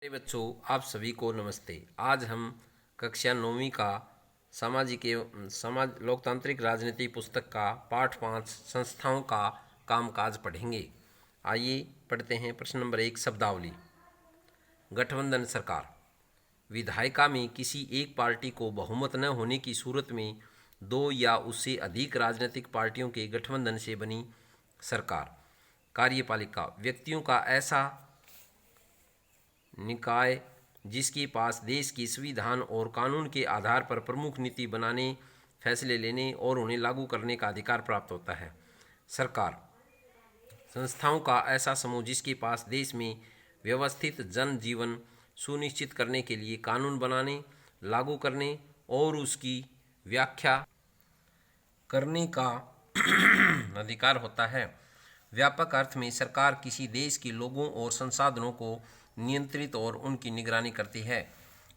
बच्चों, आप सभी को नमस्ते। आज हम कक्षा 9वीं का समाज लोकतांत्रिक राजनीति पुस्तक का पाठ 5 संस्थाओं का कामकाज पढ़ेंगे। आइए पढ़ते हैं। प्रश्न नंबर 1, शब्दावली। गठबंधन सरकार। विधायिका में किसी एक पार्टी को बहुमत न होने की सूरत में दो या उससे अधिक राजनीतिक पार्टियों के गठबंधन से बनी सरकार। कार्यपालिका, व्यक्तियों का ऐसा निकाय जिसके पास देश के संविधान और कानून के आधार पर प्रमुख नीति बनाने, फैसले लेने और उन्हें लागू करने का अधिकार प्राप्त होता है। सरकार, संस्थाओं का ऐसा समूह जिसके पास देश में व्यवस्थित जन जीवन सुनिश्चित करने के लिए कानून बनाने, लागू करने और उसकी व्याख्या करने का अधिकार होता है। व्यापक अर्थ में सरकार किसी देश के लोगों और संसाधनों को नियंत्रित और उनकी निगरानी करती है।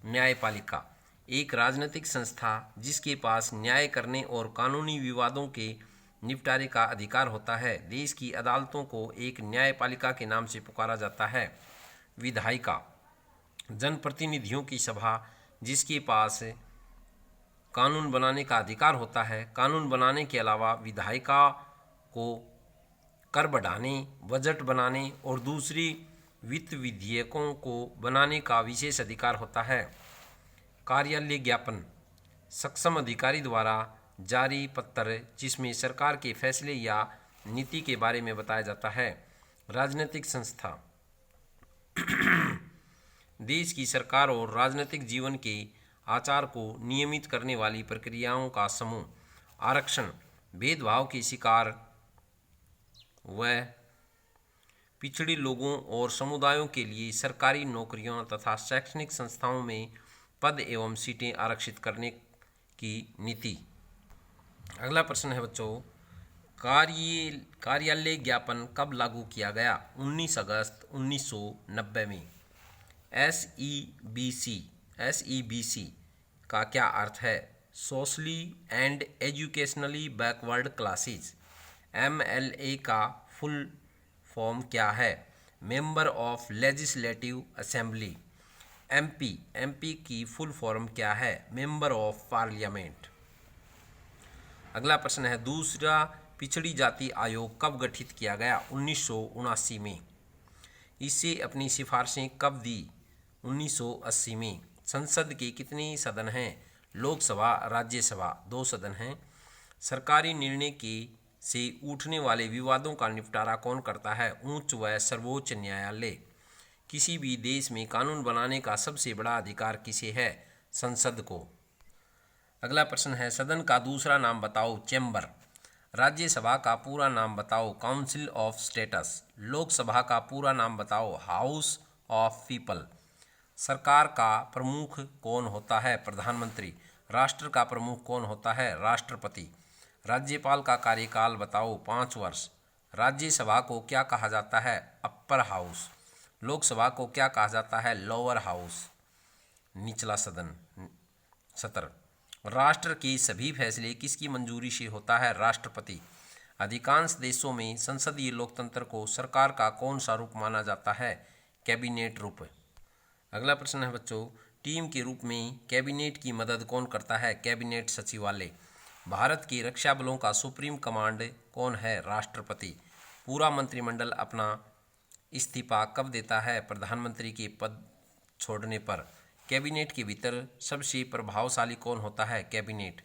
न्यायपालिका, एक राजनीतिक संस्था जिसके पास न्याय करने और कानूनी विवादों के निपटारे का अधिकार होता है। देश की अदालतों को एक न्यायपालिका के नाम से पुकारा जाता है। विधायिका, जनप्रतिनिधियों की सभा जिसके पास कानून बनाने का अधिकार होता है। कानून बनाने के अलावा विधायिका को कर बढ़ाने, बजट बनाने और दूसरी वित्त विधेयकों को बनाने का विशेष अधिकार होता है। कार्यालय ज्ञापन, सक्षम अधिकारी द्वारा जारी पत्र जिसमें सरकार के फैसले या नीति के बारे में बताया जाता है। राजनीतिक संस्था, देश की सरकार और राजनीतिक जीवन के आचार को नियमित करने वाली प्रक्रियाओं का समूह। आरक्षण, भेदभाव के शिकार व पिछड़े लोगों और समुदायों के लिए सरकारी नौकरियों तथा शैक्षणिक संस्थाओं में पद एवं सीटें आरक्षित करने की नीति। अगला प्रश्न है बच्चों, कार्यालय ज्ञापन कब लागू किया गया? 19 अगस्त 1990 में। SEBC का क्या अर्थ है? Socially and educationally backward classes. MLA का फुल फॉर्म क्या है? Member of legislative assembly. MP की फुल फॉर्म क्या है? Member of parliament. अगला प्रश्न है, दूसरा पिछड़ी जाति आयोग कब गठित किया गया? 1979 में। इसे अपनी सिफारिशें कब दी? 1980 में। संसद के कितने सदन हैं? लोकसभा, राज्यसभा, 2 सदन हैं। सरकारी निर्णय के से उठने वाले विवादों का निपटारा कौन करता है? उच्च व सर्वोच्च न्यायालय। किसी भी देश में कानून बनाने का सबसे बड़ा अधिकार किसे है? संसद को। अगला प्रश्न है, सदन का दूसरा नाम बताओ। चैम्बर। राज्यसभा का पूरा नाम बताओ। Council of states. लोकसभा का पूरा नाम बताओ। House of people. सरकार का प्रमुख कौन होता है? प्रधानमंत्री। राष्ट्र का प्रमुख कौन होता है? राष्ट्रपति। राज्यपाल का कार्यकाल बताओ। 5 वर्ष। राज्यसभा को क्या कहा जाता है? Upper house. लोकसभा को क्या कहा जाता है? लोअर हाउस, निचला सत्र। राष्ट्र के सभी फैसले किसकी मंजूरी से होता है? राष्ट्रपति। अधिकांश देशों में संसदीय लोकतंत्र को सरकार का कौन सा रूप माना जाता है? कैबिनेट रूप। अगला प्रश्न है बच्चों, टीम के रूप में कैबिनेट की मदद कौन करता है? कैबिनेट सचिवालय। भारत की रक्षा बलों का सुप्रीम कमांड कौन है? राष्ट्रपति। पूरा मंत्रिमंडल अपना इस्तीफा कब देता है? प्रधानमंत्री के पद छोड़ने पर। कैबिनेट के भीतर सबसे प्रभावशाली कौन होता है? कैबिनेट।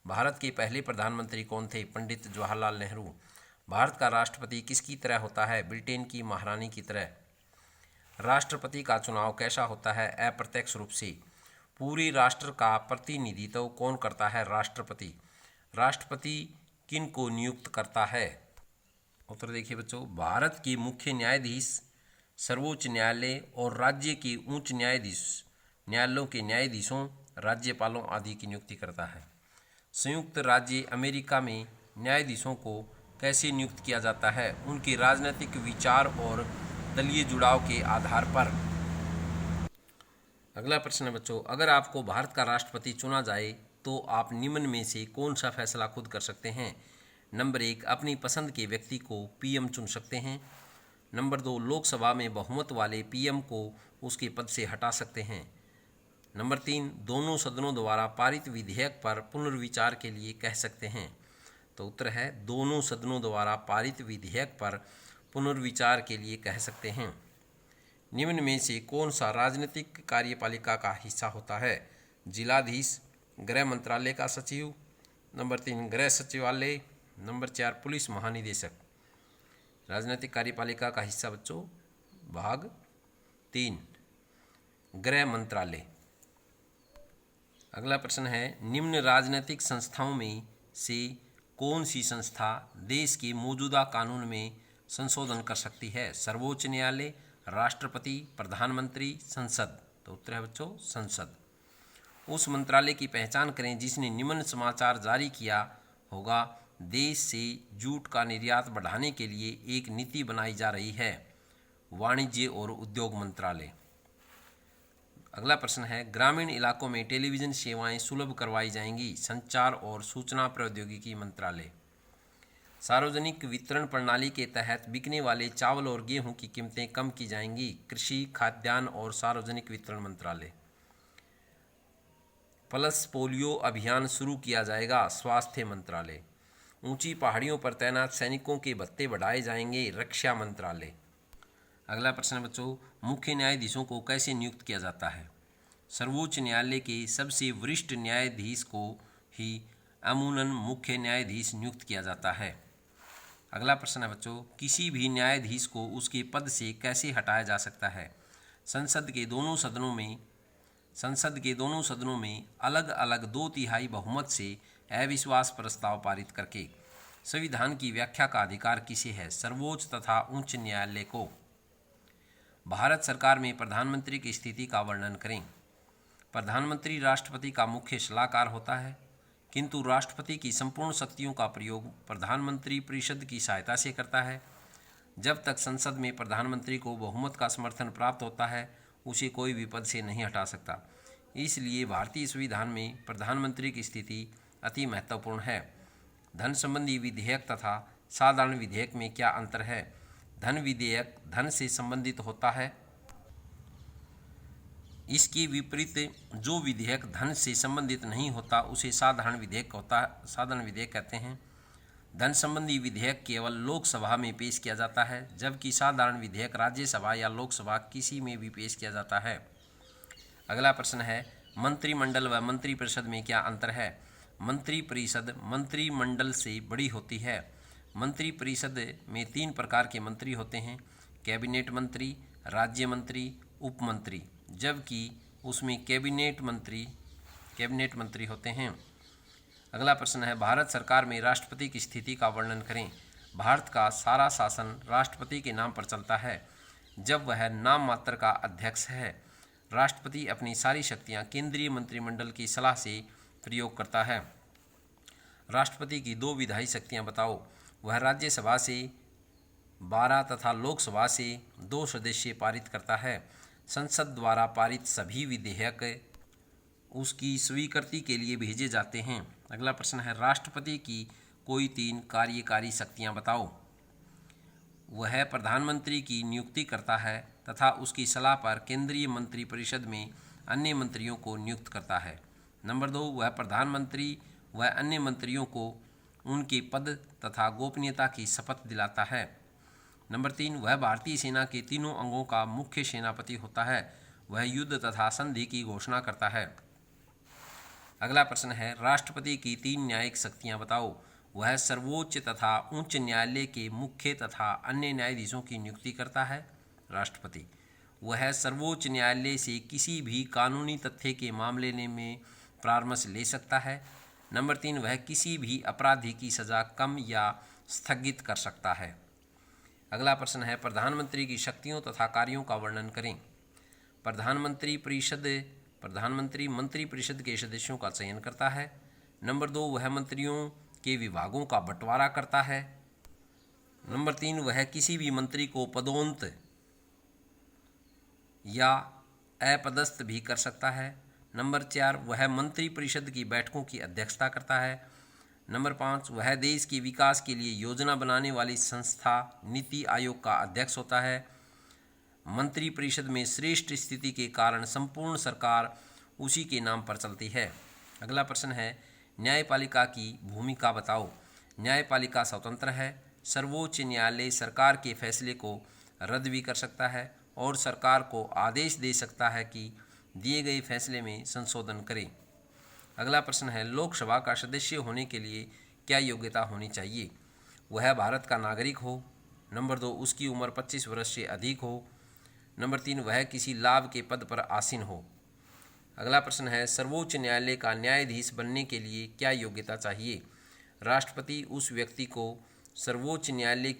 भारत के पहले प्रधानमंत्री कौन थे? पंडित जवाहरलाल नेहरू। भारत का राष्ट्रपति किसकी तरह होता है? ब्रिटेन की महारानी की तरह। राष्ट्रपति का चुनाव कैसा होता है? अप्रत्यक्ष रूप से। पूरे राष्ट्र का प्रतिनिधित्व कौन करता है? राष्ट्रपति। राष्ट्रपति किन को नियुक्त करता है? उत्तर देखिए बच्चों, भारत के मुख्य न्यायाधीश, सर्वोच्च न्यायालय और राज्य के उच्च न्यायालयों के न्यायाधीशों, राज्यपालों आदि की नियुक्ति करता है। संयुक्त राज्य अमेरिका में न्यायाधीशों को कैसे नियुक्त किया जाता है? उनके राजनीतिक विचार और दलीय जुड़ाव के आधार पर। अगला प्रश्न है बच्चों, अगर आपको भारत का राष्ट्रपति चुना जाए तो आप निम्न में से कौन सा फैसला खुद कर सकते हैं? नंबर 1, अपनी पसंद के व्यक्ति को PM चुन सकते हैं। नंबर 2, लोकसभा में बहुमत वाले PM को उसके पद से हटा सकते हैं। नंबर 3, दोनों सदनों द्वारा पारित विधेयक पर पुनर्विचार के लिए कह सकते हैं। तो उत्तर है दोनों सदनों द्वारा पारित विधेयक पर पुनर्विचार के लिए कह सकते हैं। निम्न में से कौन सा राजनीतिक कार्यपालिका का हिस्सा होता है? जिलाधीश, गृह मंत्रालय का सचिव, नंबर 3 गृह सचिवालय, नंबर 4 पुलिस महानिदेशक। राजनीतिक कार्यपालिका का हिस्सा बच्चों भाग 3 गृह मंत्रालय। अगला प्रश्न है, निम्न राजनीतिक संस्थाओं में से कौन सी संस्था देश के मौजूदा कानून में संशोधन कर सकती है? सर्वोच्च न्यायालय, राष्ट्रपति, प्रधानमंत्री, संसद। तो उत्तर है बच्चों संसद। उस मंत्रालय की पहचान करें जिसने निम्न समाचार जारी किया होगा। देश से जूट का निर्यात बढ़ाने के लिए एक नीति बनाई जा रही है। वाणिज्य और उद्योग मंत्रालय। अगला प्रश्न है, ग्रामीण इलाकों में टेलीविज़न सेवाएं सुलभ करवाई जाएंगी। संचार और सूचना प्रौद्योगिकी मंत्रालय। सार्वजनिक वितरण प्रणाली के तहत बिकने वाले चावल और गेहूं की कीमतें कम की जाएंगी। कृषि, खाद्यान्न और सार्वजनिक वितरण मंत्रालय। पल्स पोलियो अभियान शुरू किया जाएगा। स्वास्थ्य मंत्रालय। ऊंची पहाड़ियों पर तैनात सैनिकों के भत्ते बढ़ाए जाएंगे। रक्षा मंत्रालय। अगला प्रश्न है बच्चों, मुख्य न्यायाधीशों को कैसे नियुक्त किया जाता है? सर्वोच्च न्यायालय के सबसे वरिष्ठ न्यायाधीश को ही अमूमन मुख्य न्यायाधीश नियुक्त किया जाता है। अगला प्रश्न है बच्चों, किसी भी न्यायाधीश को उसके पद से कैसे हटाया जा सकता है? संसद के दोनों सदनों में अलग अलग 2/3 बहुमत से अविश्वास प्रस्ताव पारित करके। संविधान की व्याख्या का अधिकार किसे है? सर्वोच्च तथा उच्च न्यायालय को। भारत सरकार में प्रधानमंत्री की स्थिति का वर्णन करें। प्रधानमंत्री राष्ट्रपति का मुख्य सलाहकार होता है, किंतु राष्ट्रपति की संपूर्ण शक्तियों का प्रयोग प्रधानमंत्री परिषद की सहायता से करता है। जब तक संसद में प्रधानमंत्री को बहुमत का समर्थन प्राप्त होता है, उसे कोई भी पद से नहीं हटा सकता। इसलिए भारतीय संविधान में प्रधानमंत्री की स्थिति अति महत्वपूर्ण है। धन संबंधी विधेयक तथा साधारण विधेयक में क्या अंतर है? धन विधेयक धन से संबंधित होता है। इसके विपरीत जो विधेयक धन से संबंधित नहीं होता उसे साधारण विधेयक कहते हैं। धन संबंधी विधेयक केवल लोकसभा में पेश किया जाता है, जबकि साधारण विधेयक राज्यसभा या लोकसभा किसी में भी पेश किया जाता है। अगला प्रश्न है, मंत्रिमंडल व मंत्रिपरिषद में क्या अंतर है? मंत्रिपरिषद मंत्रिमंडल से बड़ी होती है। मंत्रिपरिषद में 3 प्रकार के मंत्री होते हैं, कैबिनेट मंत्री, राज्य मंत्री, उप मंत्री, जबकि उसमें कैबिनेट मंत्री होते हैं। अगला प्रश्न है, भारत सरकार में राष्ट्रपति की स्थिति का वर्णन करें। भारत का सारा शासन राष्ट्रपति के नाम पर चलता है। जब वह नाम मात्र का अध्यक्ष है, राष्ट्रपति अपनी सारी शक्तियां केंद्रीय मंत्रिमंडल की सलाह से प्रयोग करता है। राष्ट्रपति की 2 विधायी शक्तियां बताओ। वह राज्यसभा से 12 तथा लोकसभा से 2 सदस्य पारित करता है। संसद द्वारा पारित सभी विधेयक उसकी स्वीकृति के लिए भेजे जाते हैं। अगला प्रश्न है, राष्ट्रपति की कोई 3 कार्यकारी शक्तियां बताओ। वह प्रधानमंत्री की नियुक्ति करता है तथा उसकी सलाह पर केंद्रीय मंत्रिपरिषद में अन्य मंत्रियों को नियुक्त करता है। नंबर 2, वह प्रधानमंत्री व अन्य मंत्रियों को उनके पद तथा गोपनीयता की शपथ दिलाता है। नंबर 3, वह भारतीय सेना के तीनों अंगों का मुख्य सेनापति होता है। वह युद्ध तथा संधि की घोषणा करता है। अगला प्रश्न है, राष्ट्रपति की 3 न्यायिक शक्तियां बताओ। वह सर्वोच्च तथा उच्च न्यायालय के मुख्य तथा अन्य न्यायाधीशों की नियुक्ति करता है। राष्ट्रपति वह सर्वोच्च न्यायालय से किसी भी कानूनी तथ्य के मामले में परामर्श ले सकता है। नंबर 3, वह किसी भी अपराधी की सज़ा कम या स्थगित कर सकता है। अगला प्रश्न है, प्रधानमंत्री की शक्तियों तथा कार्यों का वर्णन करें। प्रधानमंत्री मंत्रिपरिषद के सदस्यों का चयन करता है। नंबर 2, वह मंत्रियों के विभागों का बंटवारा करता है। नंबर 3, वह किसी भी मंत्री को पदोन्नत या अपदस्थ भी कर सकता है। नंबर 4, वह मंत्रिपरिषद की बैठकों की अध्यक्षता करता है। नंबर 5, वह देश के विकास के लिए योजना बनाने वाली संस्था नीति आयोग का अध्यक्ष होता है। मंत्रिपरिषद में श्रेष्ठ स्थिति के कारण संपूर्ण सरकार उसी के नाम पर चलती है। अगला प्रश्न है, न्यायपालिका की भूमिका बताओ। न्यायपालिका स्वतंत्र है। सर्वोच्च न्यायालय सरकार के फैसले को रद्द भी कर सकता है और सरकार को आदेश दे सकता है कि दिए गए फैसले में संशोधन करें। अगला प्रश्न है, लोकसभा का सदस्य होने के लिए क्या योग्यता होनी चाहिए। वह भारत का नागरिक हो। नंबर 2, उसकी उम्र 25 वर्ष से अधिक हो। नंबर 3, वह किसी लाभ के पद पर आसीन हो। अगला प्रश्न है, सर्वोच्च न्यायालय का न्यायाधीश बनने के लिए क्या योग्यता चाहिए। राष्ट्रपति उस व्यक्ति को सर्वोच्च न्यायालय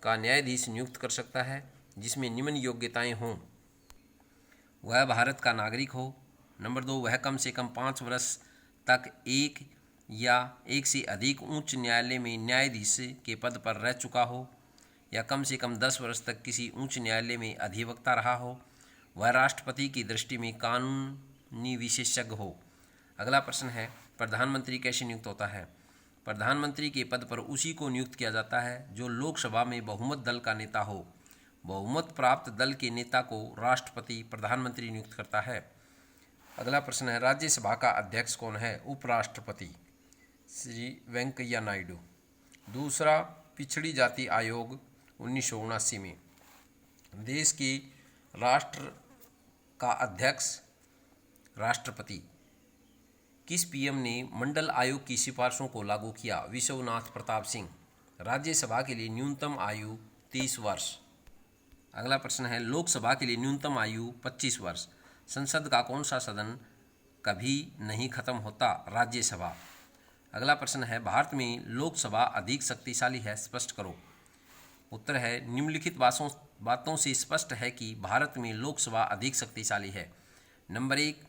का न्यायाधीश नियुक्त कर सकता है जिसमें निम्न योग्यताएं हों। वह भारत का नागरिक हो। नंबर 2, वह कम से कम 5 वर्ष तक एक या एक से अधिक उच्च न्यायालय में न्यायाधीश के पद पर रह चुका हो या कम से कम 10 वर्ष तक किसी उच्च न्यायालय में अधिवक्ता रहा हो। वह राष्ट्रपति की दृष्टि में कानूनी विशेषज्ञ हो। अगला प्रश्न है, प्रधानमंत्री कैसे नियुक्त होता है। प्रधानमंत्री के पद पर उसी को नियुक्त किया जाता है जो लोकसभा में बहुमत दल का नेता हो। बहुमत प्राप्त दल के नेता को राष्ट्रपति प्रधानमंत्री नियुक्त करता है। अगला प्रश्न है, राज्यसभा का अध्यक्ष कौन है। उपराष्ट्रपति श्री वेंकैया नायडू। दूसरा, पिछड़ी जाति आयोग 1979 में। देश के राष्ट्र का अध्यक्ष राष्ट्रपति। किस पीएम ने मंडल आयोग की सिफारिशों को लागू किया। विश्वनाथ प्रताप सिंह। राज्यसभा के लिए न्यूनतम आयु 30 वर्ष। अगला प्रश्न है, लोकसभा के लिए न्यूनतम आयु 25 वर्ष। संसद का कौन सा सदन कभी नहीं खत्म होता। राज्यसभा। अगला प्रश्न है, भारत में लोकसभा अधिक शक्तिशाली है, स्पष्ट करो। उत्तर है, निम्नलिखित बातों से स्पष्ट है कि भारत में लोकसभा अधिक शक्तिशाली है। नंबर 1,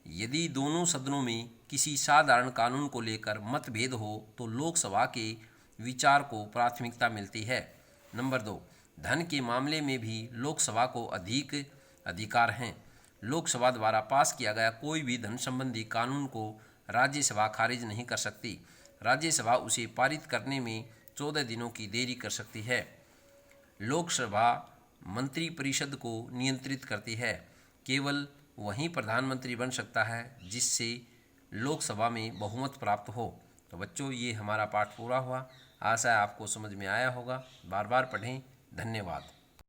यदि दोनों सदनों में किसी साधारण कानून को लेकर मतभेद हो तो लोकसभा के विचार को प्राथमिकता मिलती है। नंबर 2, धन के मामले में भी लोकसभा को अधिक अधिकार हैं। लोकसभा द्वारा पास किया गया कोई भी धन संबंधी कानून को राज्यसभा खारिज नहीं कर सकती। राज्यसभा उसे पारित करने में 14 दिनों की देरी कर सकती है। लोकसभा मंत्रिपरिषद को नियंत्रित करती है। केवल वही प्रधानमंत्री बन सकता है जिससे लोकसभा में बहुमत प्राप्त हो। तो बच्चों, ये हमारा पाठ पूरा हुआ। आशा है आपको समझ में आया होगा। बार बार पढ़ें। धन्यवाद।